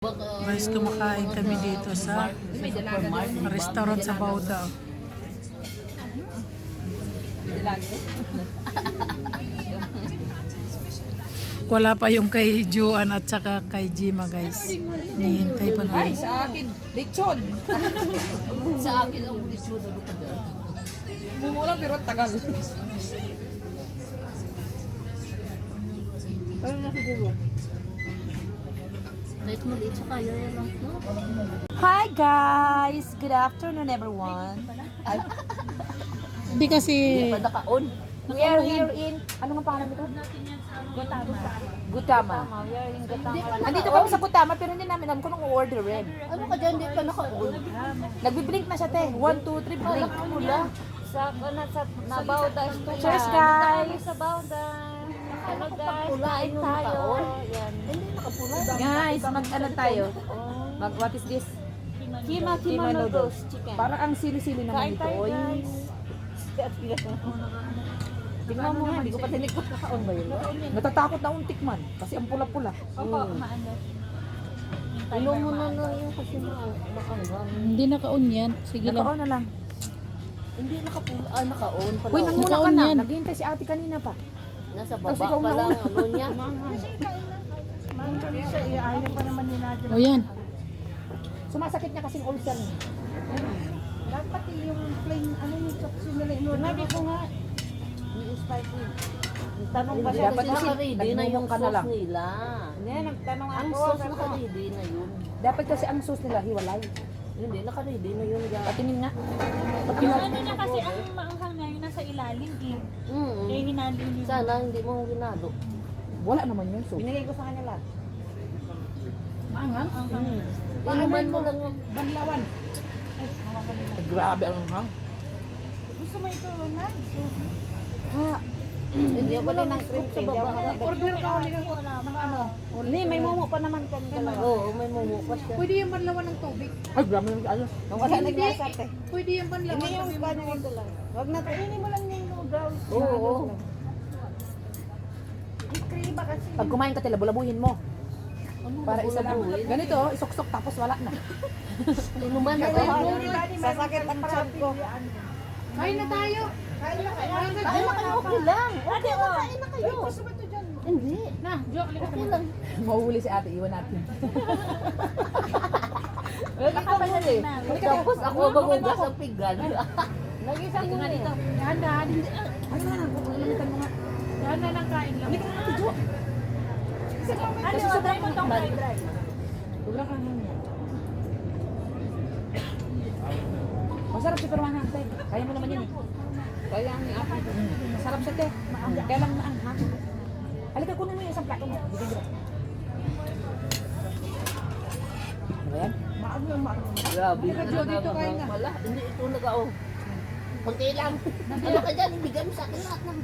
Guys, kumakain kami dito sa restaurant sa Bauda. Wala pa yung kay Juan at saka kay Jima, guys. Nihintay pa namin. Sa akin, lechon. Sa akin ang lechon. Mumula pero tagal. Ano na siguro? Kahit maliit sa kaya yan lang. Hi guys! Good afternoon everyone. Hindi kasi Naka-on. We are here in, ano nga pangalan nito? Gutama. We are in Gutama. Andito kami sa Gutama pero hindi namin alam kung anong orderin. Ano ka dyan? Di ka naka-on. Nagbiblink na siya te. 1, 2, 3, blink. Sa Bauda Store. Cheers guys! Sa Bauda. Hello guys, kain tayo. Yan. Hindi nakapula. Guys, mag-ano tayo? What is this? Kima noodles chicken. Parang ang sili-sili naman Kain ito. tayo Oy. guys. Tingnan mo nga, hindi ko pa tinig ko. Nakaon ba yun? Natatakot na akong tikman kasi ang pula-pula. Opo, maano. Inom mo na na yun kasi makangang. hindi naka-on yan. Sige lang. Nakaon na lang. Hindi nakapula. Ah, naka-on pala. Uy, nanguna ka Nakaon na. yan. Naghihintay si ate kanina pa. Nasa Tapos baba ikaw pa lang nauna. ano niya. O yan. Sumasakit niya kasing ulcer niya. Dapat yung plain, ano yung chopsy nila ino. Sabi ko nga, Hindi spicy. tanong ba Hindi siya? kasi naka-ready na yung nagmumok ka na lang. sauce nila. Hindi, nagtanong Ang ako. sauce sabi ko, naka-ready na yun. Dapat kasi ang sauce nila hiwalay. Hindi, naka-ready na yun. Patingin nga. Yung ano niya kasi ang maanghang niya yung nasa ilalim eh. Kaya hinalin niya. Sana hindi mo ginado. Wala naman yun sauce. Binigay ko sa kanya lahat. Maangang? Inuman mo lang yung Banlawan. Grabe ang hang. Gusto mo ito na? Ha. hindi mo lang ng cream sa cheese. baba. Order ka ulit ng ano. Hindi, may mumu pa naman kami dalawa. Oo, may mumukas siya. Pwede yung banlawan ng tubig. Ay, grabe yung ayos. Nung wala naglasap eh. Pwede yung banlawan. Hindi yung kanya ito lang. Wag na, kainin mo lang yung noodles. Oo. Ikriba kasi. Pag kumain ka tila, bulabuhin mo. Para isa lang. bulabuhin? Ganito, isok-sok tapos wala na. Inuman na Kaya tayo. sasakit ang tiyan ko. Kain na tayo. Kain na kayo. Kain na kayo, okay lang. Okay lang, kain na kayo. Gusto ba ito dyan? Hindi. Na, joke lang. Okay lang. Mahuhuli si ate, iwan natin. Tapos ako magugas ang pinggan. Nag-isang mo dito. Dahan-dahan. Ano na, limitan mo nga. Dahan-dahan ang kain lang. Ano, try mo itong fried rice. Sobrang kanang niya. Masarap si Perwana, te. Kaya mo naman yan eh. Kaya ang ako. Masarap siya, te. Kaya lang maanghang. Halika, kunin mo yung isang plato mo. Bigyan mo. Ano yan? Grabe. Dito kain na. Wala, hindi ito nag-ao. Kunti lang. Ano ka dyan? Ibigay mo sa akin lahat ng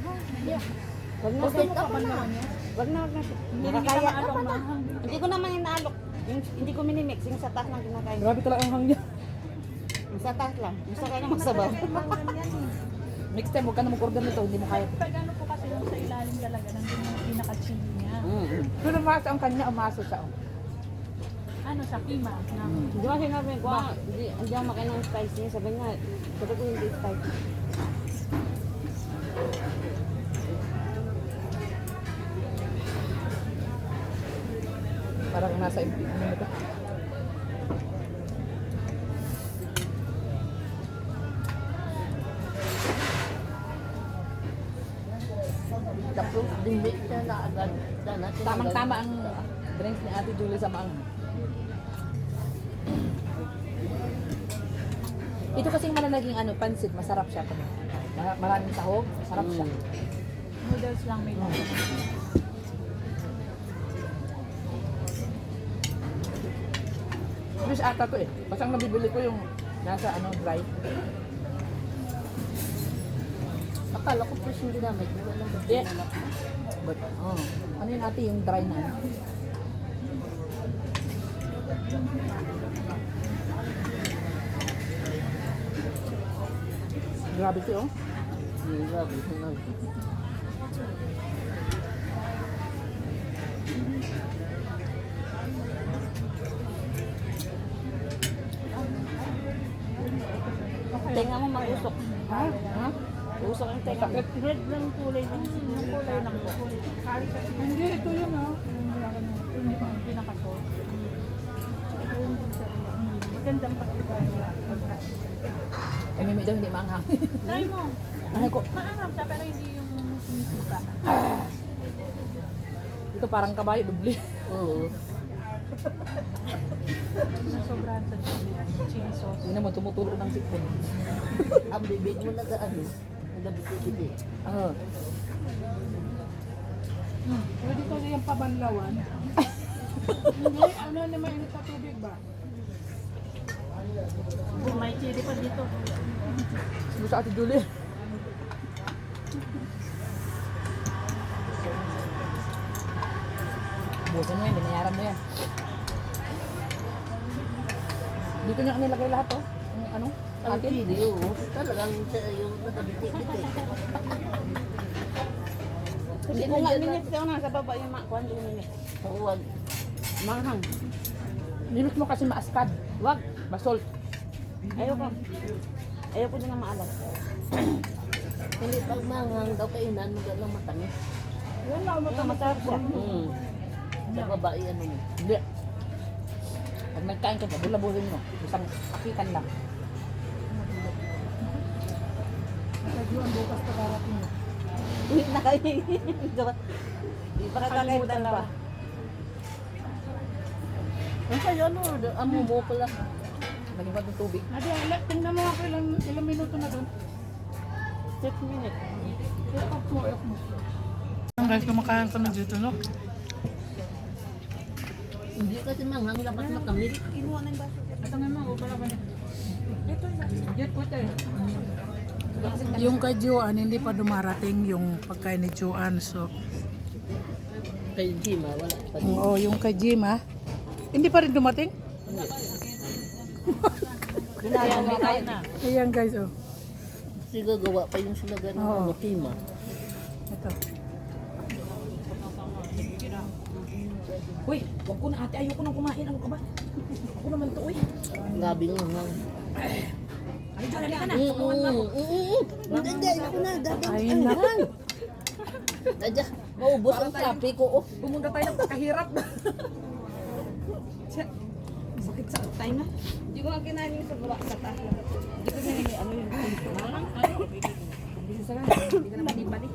Wag na, Bakit ka pa na? wag na. Nakakaya ka pa na. Hindi ko naman inaalok. Hindi ko minimix. Yung sa taas lang kinakain. Grabe talaga ang hang niya. Yung sa taas lang. Yung sa kanya magsabaw. Next time, huwag ka na mag-order nito. Hindi mo kaya. Pag ano po kasi yung sa ilalim talaga, nandun yung pinaka-chili niya. Pero umaso ang kanya, umaso siya. Oh. Ano sa kima? Na, Hindi ko sinabi ko, hindi ako makain ng spice niya. Sabi niya, sabi ko hindi spicy. Parang nasa ano ito. Tapos dinmit na na agad. Tamang-tama ang drinks ni Ate Julie sa maang. Ito kasing malalaging ano, pansit, masarap siya. Maraming sahog, masarap siya. noodles lang may lasa. Fresh ata to eh. Basta ang nabibili ko yung nasa ano, dry. Akala ko fresh yung ginamit. Wala ba? Yeah. But, oh. Ano yun ate, yung dry na? Grabe ito oh. Grabe. tenga mo mag-usok. Ha? Usok yung tenga mo. Red lang kulay lang. Yung kulay lang po. Hindi, ito yun ah. Hindi pa ang pinakasol. Ito yung magandang pagkakaya. Ay, may daw hindi maanghang. Try mo. Ano ko? Maanghang siya pero hindi yung sinisuka. Ito parang kabayo, dubli. Oo. Sobrahan sa chili sauce. Hindi naman tumutulo ng sipon. Ang bibig mo nag-ano, nag-bibig. Oo. Pwede ko yung pabanlawan. Hindi, ano naman init sa tubig ba? May chili pa dito. Gusto sa Ate Julie. Busan mo yan, binayaran mo yan. Dito niya nilagay lahat oh. Yung ano? Ang Atin. chili, oo. Talagang yung nag-bibig. Hindi ko nga minutes daw na sa baba yung makuan din minutes. Oo, wag. Manghang. Limit mo kasi maaskad. Wag. Basol. Ayoko. Ayoko din na maalat. Hindi pag manghang daw kainan mo lang matamis. Yun lang mo masarap siya. Sa babae ano mo. Hindi. Pag nagkain ka pa, bulabuhin mo. Isang akitan lang. Nagayuan bukas pa karating mo. Hindi na kayo. Hindi pa kakakaitan pa. Ang kayo ano, amo mo pala. Nalimutan ng tubig. Ate, tingnan mo ako ilang minuto na doon. 6 minutes. Iyak mo. Guys, kumakain kami dito, no? Hindi kasi manghang dapat matamis. Kinuha na yung baso. Yung kay Joan, hindi pa dumarating yung pagkain ni Joan. So, Kay Jima, wala pa. oo, yung kay Jima, hindi pa rin dumating. Kaya na. Ayan guys, oh. Sigagawa pa yung sila ganun. Oo. Kima. Ito. Uy, wag ko na ate. Ayoko nang kumain. Ano ka ba? Ako naman to, uy. Gabing manghang. Ay, dyan, halika na. Hindi, ako na. Gabing Ayun na. Nadya, maubos ang kape ko. Oh. Pumunta tayo ng kahirap. Sakit sa tayo na. Hindi ko nga kinain yung sa baba sa taas. Hindi ko kinain yung ano yung Bisa ka. Hindi ka naman ibalik.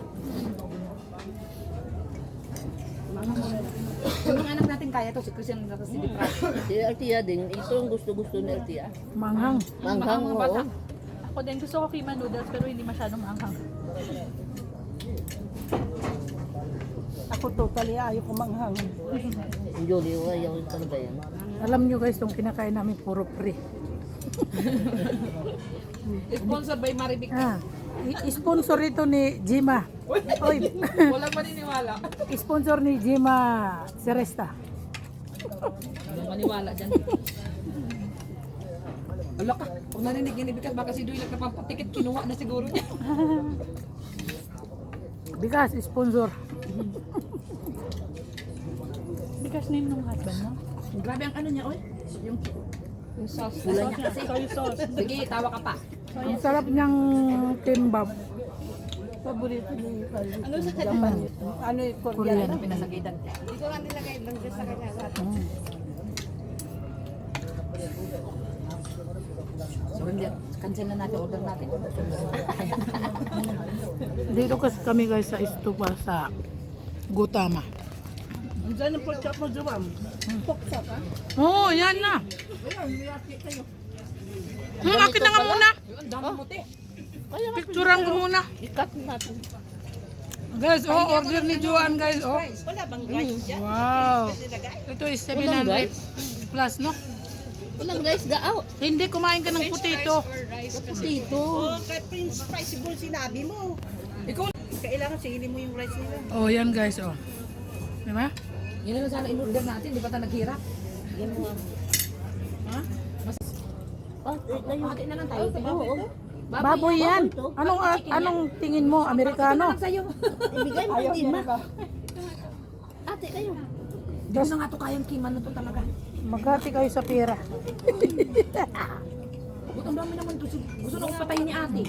Yung anak natin kaya to, si Christian at si Dipra. Si Altia din, ito ang gusto-gusto ni Altia. Manghang. Manghang, oo. Ako din gusto ko kima noodles pero hindi masyadong maanghang. Ako totally ayaw ko manghang. Yung Jolie, ayaw talaga yan. Alam nyo guys, itong kinakain namin puro free. Sponsored by Maribik. Sponsor ito ni Jima. Oy, Walang maniniwala. sponsor ni Jima Seresta. Walang maniwala dyan. Wala ka. Kung narinig yung ibigat, baka si Doy nagkapampatikit, kinuha na siguro niya. Bigas, sponsor. Because name nung husband mo? Grabe ang ano niya, oy. Yung sauce. Wala niya kasi. Soy sauce. Sige, tawa ka pa. Ang sarap niyang kimbap. Paborito ni Japan. Ano yung Korean? Korean. Pinasagidan. Hindi ko nga nilagay lang dyan sa kanya. So, hindi. Cancel na natin, order natin. Dito kasi kami guys sa estupa sa Gutama. Diyan ang pork chop mo, Jumam. Pork chop, ha? Oo, yan na. Akin na nga muna. Ang dami mo, te. Picturean ko muna. I-cut natin. Guys, order ni Joan guys. Oh. Wala bang rice dyan? Wow. Ito is 700 plus, no? Walang rice gaaw. Hindi, kumain ka ng potato. Dito. Oh, kay Prince Spicy Ball sinabi mo. Ikaw, Kailangan singilin mo yung rice nila. Oh, yan guys, oh. Diba? yun na lang sana in-order natin, di ba tayo naghirap? Yan mo nga. Ha? Hati na lang tayo. Oo. Baboy yan. Anong tingin mo? Amerikano? Sa'yo. Ibigay mo din ma. Ate kayo. Hindi ko na nga ito kayang kiman na to talaga. Maghati kayo sa pera. Ba't ang dami naman to? Gusto na akong patayin ni ate.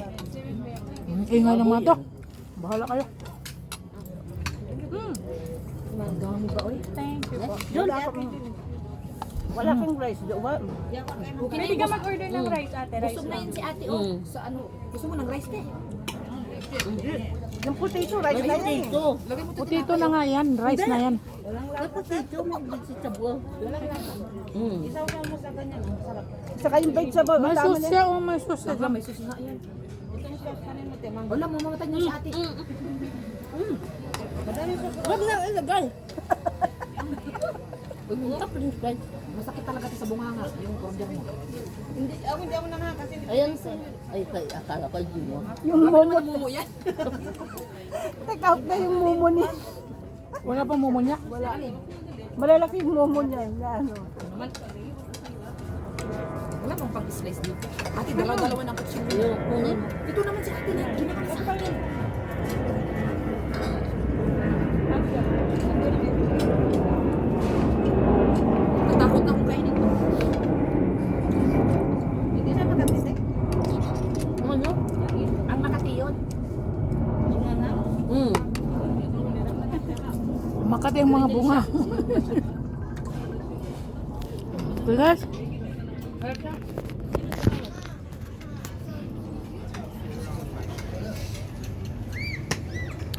Ingay naman to. Bahala kayo. Ang dami ba, oy? Thank you po. Wala kang rice doon. Pwede ka mag-order ng rice, ate. Rice Busog na lang. yun si ate, oh. Sa ano? Gusto mo ng rice, te? Yung potato rice na yan. Ito. Lagay mo to. Putito na nga yan. Rice na yan. Tapos ito, magdagsit sa buwan. Saka yung vegetable. May ang tama sauce na. siya o may sauce Saka siya. may susi na yan. Wala, mamamatay niya si ate. Huwag na ilagay. Huwag mo ka, Prince Guy. Masakit talaga ito sa bunganga, yung order mo. Hindi ako na nga kasi Ayan sa... Ay, kay, akala ko yun mo. Yung momo. Mumu yan. Take out na yung momo niya. Wala pang mumunyak. Malalaki yung momo niya. Na ano. Wala pang pag-slice dito. Ate, dalawa-dalawa ng kutsilyo. Yung kunin. Ito naman si ate na, ginawa sa akin. Natakot akong kainin to. Hindi siya matamis eh. Ano? Ang Makati yun. Makati ang mga bunga. Okay guys.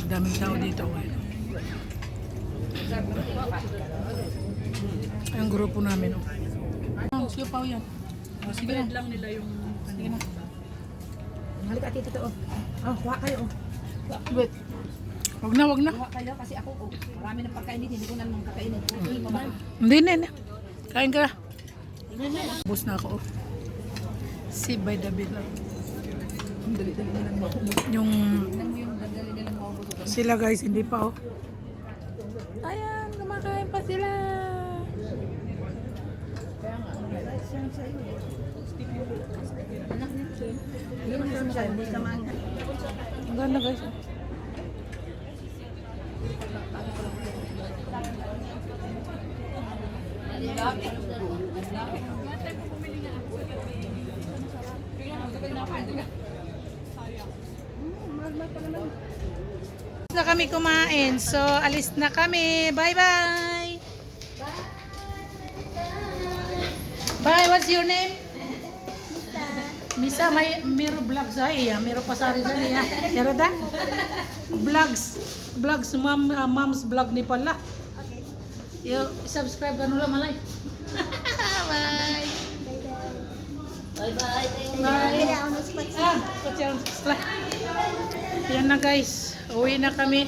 Daming tao dito. Ang grupo namin. Oh, sigaw yan. Oh, sige na. Lang nila yung... Sige na. Halika ate, ito. Oh, kuha kayo. Oh. Wait. Wag na, wag na. Kuha kayo kasi ako, oh, marami ng pagkain dito, hindi ko na naman kakainin. Okay, mama. Hindi na. Kain ka na. Bus na ako. Si by the bill. Ang dali-dali na lang makumot. Yung Yung dali-dali na lang makumot. sila guys, hindi pa oh. Ayan, kumakain pa sila. Ang ganda guys. Na kami kumain. So, alis na kami. Bye-bye. Bye. What's your name? Misa, may mero vlogs ay ya, mero pasari sa niya. Yara da? Vlogs. Vlogs, mom's vlog ni pala. Yo, subscribe ka nula malay. Bye. Bye-bye. Bye. Ah, kutsyan. Yan na guys. Uwi na kami.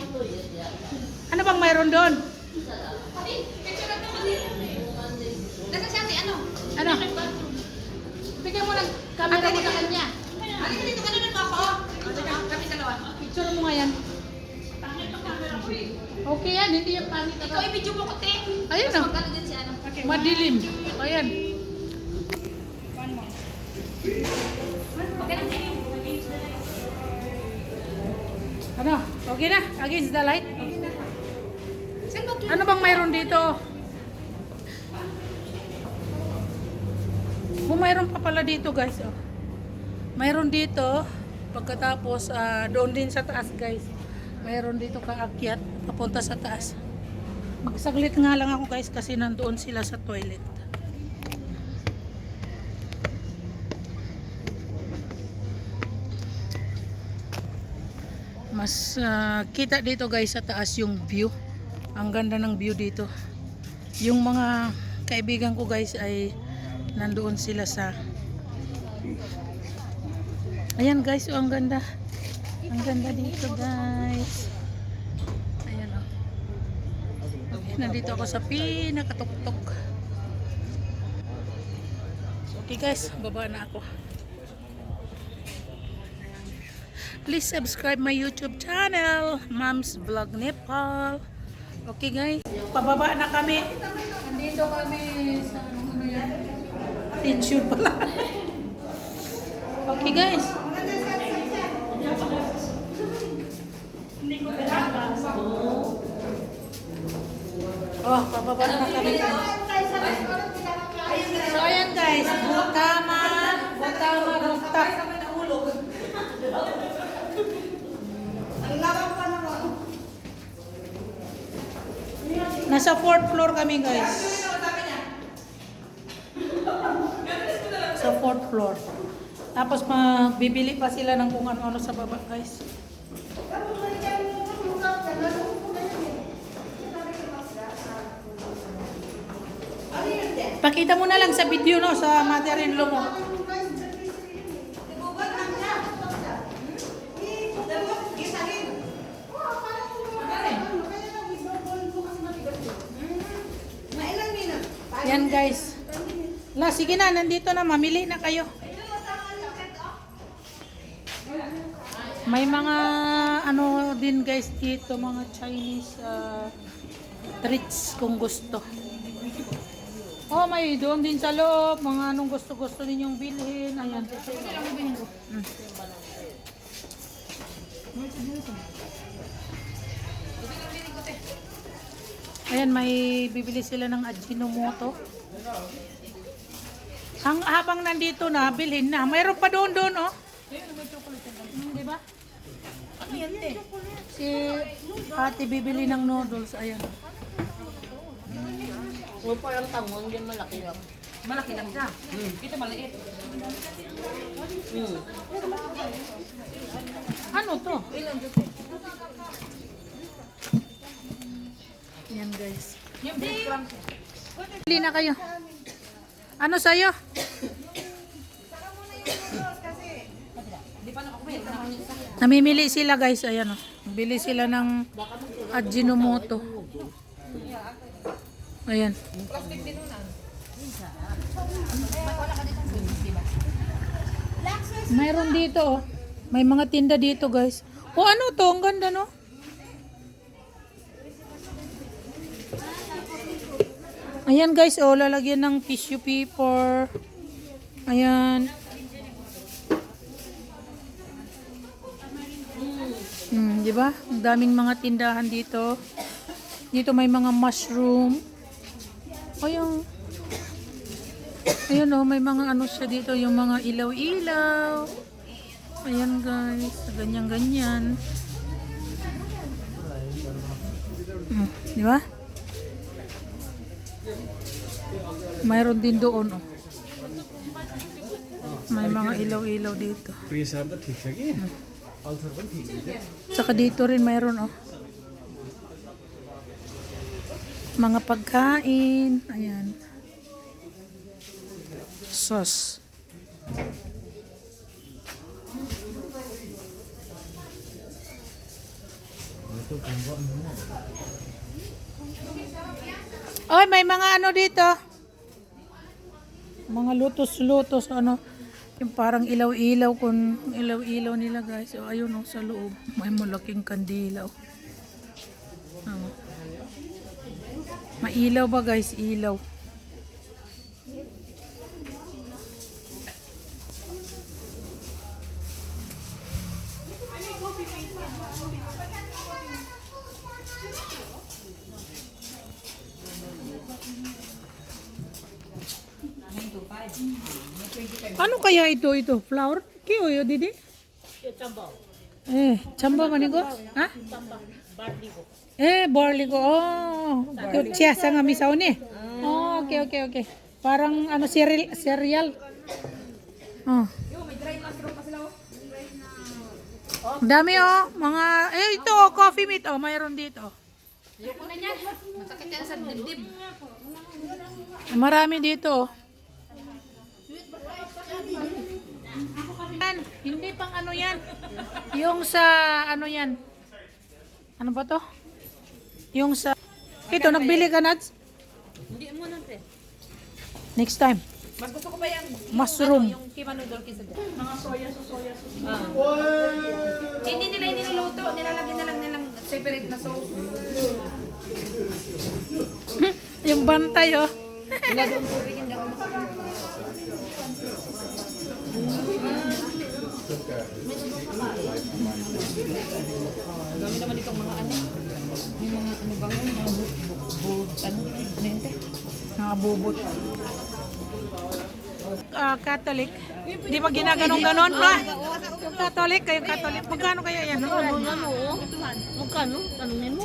Ano bang mayroon doon? Ano? Bigyan mo ng camera mo sa kanya. Picture mo nga yan. Okay yan, hindi yung pangit. Ikaw i-video mo ko, te. Ayun o. Madilim. Ayan. Ano? Okay na? Against the light? Ano bang mayroon dito? Kung mayroon pa pala dito guys. Oh. Mayroon dito. Pagkatapos doon din sa taas guys. Mayroon dito kaakyat. Papunta sa taas. Magsaglit nga lang ako guys kasi nandoon sila sa toilet. Mas kita dito guys sa taas yung view. Ang ganda ng view dito. Yung mga kaibigan ko guys ay nandoon sila sa... Ayan guys, oh, ang ganda. Ang ganda dito guys. Ayan o. Oh. Okay, nandito ako sa pinakatuktok. Okay guys, baba na ako. Please subscribe my YouTube channel, Mom's Vlog Nepal. Okay guys, pababa na kami. Nandito kami sa ano yan? Attitude pala. Okay guys. Oh, pababa na kami. So ayan guys, Butama Nasa 4th floor kami, guys. Sa 4th floor. Tapos bibili pa sila ng kung ano-ano sa baba, guys. Pakita mo na lang sa video, no, sa mother-in-law mo. Yan, guys. Sige na, nandito na, mamili na kayo. May mga ano din, guys, dito, mga Chinese treats kung gusto. Oh, may doon din sa loob, mga anong gusto-gusto ninyong bilhin. Ayan. Ayan, may bibili sila ng Ajinomoto. Habang nandito na, bilhin na. Mayroon pa doon, oh. Di ba? Si ate bibili ng noodles. Ayan. Huwag pa yung tangon, yan malaki lang. Malaki lang siya. Ito maliit. Ano to? Yan, guys. Bili na kayo. Ano sa'yo? Namimili sila, guys. Ayan, oh. Bili sila ng Ajinomoto. Ayan. Mayroon dito, oh. May mga tinda dito, guys. O ano to? Ang ganda, no? Ayan, guys, oh, lalagyan ng tissue paper. Ayan. Di ba? Ang daming mga tindahan dito. Dito may mga mushroom. Ayun. Ayun, oh, may mga ano siya dito, yung mga ilaw-ilaw. Ayan, guys, ganyan-ganyan. Di ba? Mayroon din doon, oh. May mga ilaw-ilaw dito. Saka dito rin mayroon, oh. Mga pagkain. Ayan. Sauce. Oy, may mga ano dito. Mga lutos-lutos, ano. Yung parang ilaw-ilaw kung ilaw-ilaw nila, guys. O, ayun, oh, sa loob. May malaking kandila, oh. Oh. Mailaw ba, guys? Ilaw. Ano kaya ito? Flour? Kiyo yo didi? Chamba manigo? Ha? Barley ko. Oh, siya sa nga misaw ni. Oh, okay. Parang ano cereal. Oh. Ang dami, oh, mga ito, oh, coffee meat, oh, mayroon dito. Marami dito, oh. Hindi pang ano yan. Yung sa ano yan. Ano ba to? Yung sa ito, nagbili ka, Nads? Hindi mo na, pre. Next time. Mas gusto ko ba yung Mushroom. yung kima noodle kisa dyan? Mga soya sauce. Hindi nila niluluto. Nilalagyan na lang nilang separate na sauce. Yung bantay, oh. Wala doon po rin hindi ako makakain. Dami naman itong mga ano. May mga ano bang yun? Mga ano yun? Nakabubot. Catholic. Di ba ginaganong-ganon, pa? Yung Catholic, kayong Catholic. Magkano kaya yan? Magkano? Tanungin mo.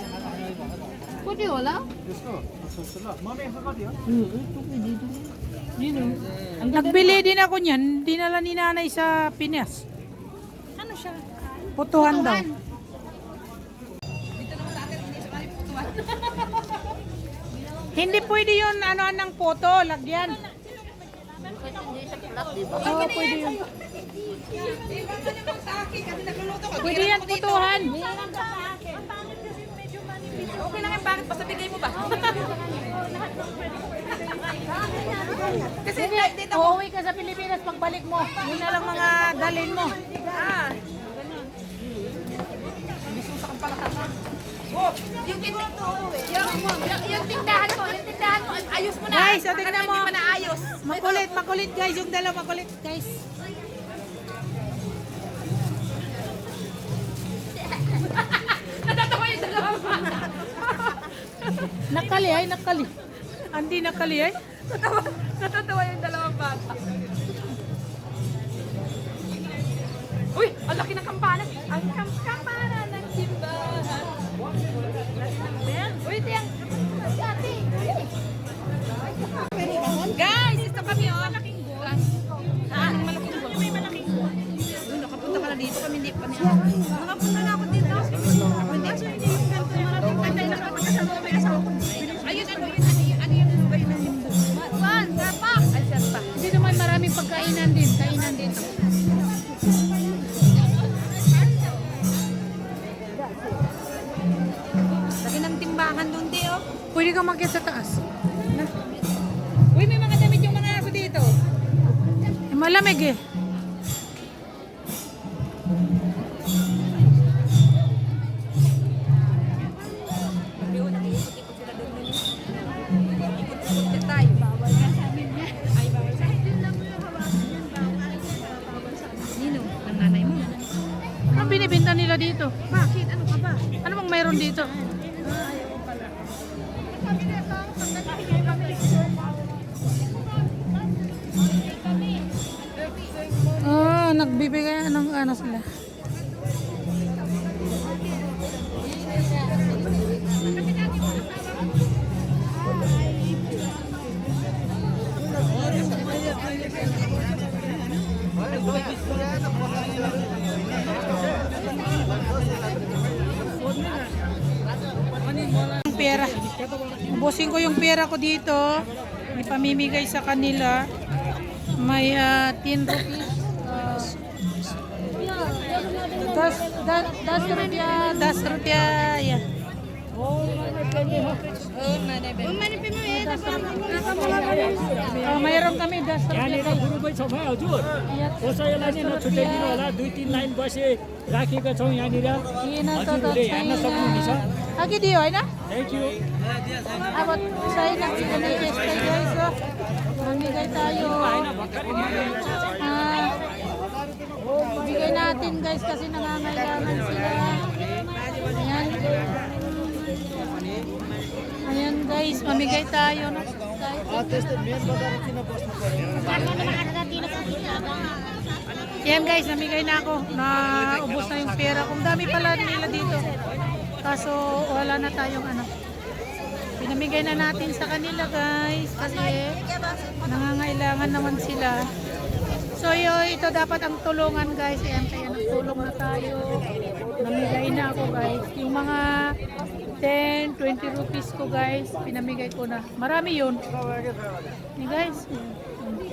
Pwede wala? Nagbili din ako niyan, dinala ni nanay sa Pinas. Ano siya? Putuhan daw. Hindi pwede yun, ano ng photo, lagyan. Oo, pwede yun. Pwede yan, putuhan. Okay lang yan, bakit? Basta bigay mo ba? Kasi dito, uuwi ka sa Pilipinas, pagbalik mo. Yun na lang mga dalhin mo. Yung tindahan mo, ayos mo na. Guys, o tingnan mo. Hindi pa naayos. Makulit, makulit guys, yung dalawa makulit guys. Natatawa yung dalawa pa. Nakali ay, nakali. Andi nakali ay. Natatawa yung dalawang bata. Uy, ang laki ng kampana. Ang kampana ng simbahan. Uy, tiyang. Ate. Guys, ito kami oh. Malaking buwan. Saan ang malaking buwan? May malaking buwan. Uy, nakapunta ka na dito. Kami hindi pa niya. Nakapunta na ako dito. Ako hindi. Kasi hindi yung ganito. Malaking pantay lang ako sa loob. May asawa ko. Ayun, ano yung ba yun? Juan, sarap. Ay, sarap. Hindi naman maraming pagkainan din, kainan dito. Laki ng timbangan doon, di oh. Pwede ka makyat sa taas. Uy, may mga damit yung mga aso dito. Eh, malamig eh. Ikot-ikot tayo. Bawal nga sa amin niya. Ay, bawal sa amin. Nino, ng nanay mo. Anong binibinta nila dito? Bakit? Ano ka ba? Ano bang mayroon dito? Nagbibigay ng ano sila. Ang pera. Ubusin ko yung pera ko dito. May pamimigay sa kanila. May 10 rupees. Das rupiah, ya. mayroon kami das यहाँनिर rupiah. गुरुबै छौँ है हजुर कसैलाई चाहिँ नछुट्याइदिनु होला 2-3 लाइन बसे राखेका छौँ यहाँनिर हजुरहरूले हेर्न सक्नुहुनेछ Lagi dia, होइन? Thank you Abot saya nak binigay guys. So, mamigay tayo. Bigay natin guys kasi nangangailangan sila. Ayan. Ayan guys, mamigay tayo. Ayan guys, namigay na ako. Naubos na yung pera. Kung dami pala nila dito. Kaso wala na tayong ano. Pinamigay na natin sa kanila guys kasi nangangailangan naman sila. So ito dapat ang tulungan guys. Ayan, kaya nagtulong na tayo. Namigay na ako guys. Yung mga 10, 20 rupees ko guys, pinamigay ko na. Marami yun. Ni guys,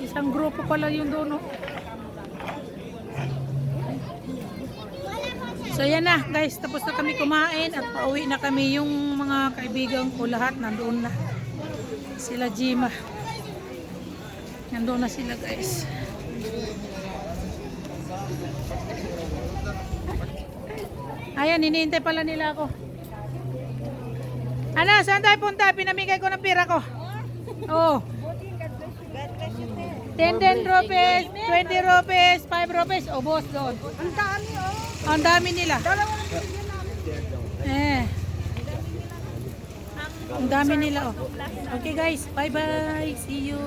isang grupo pala yung doon. So yan na guys, tapos na kami kumain at pauwi na kami. Yung mga kaibigan ko lahat nandoon na. Sila Jima. Nandoon na sila guys. Ayan, hinihintay pala nila ako. Ano, saan tayo punta? Pinamigay ko ng pira ko. Oh. 10 rupees, 20 rupees, 5 rupees. O, boss doon. Ang dami oh. Ang dami nila. Ang dami nila oh. Okay guys, bye bye. See you.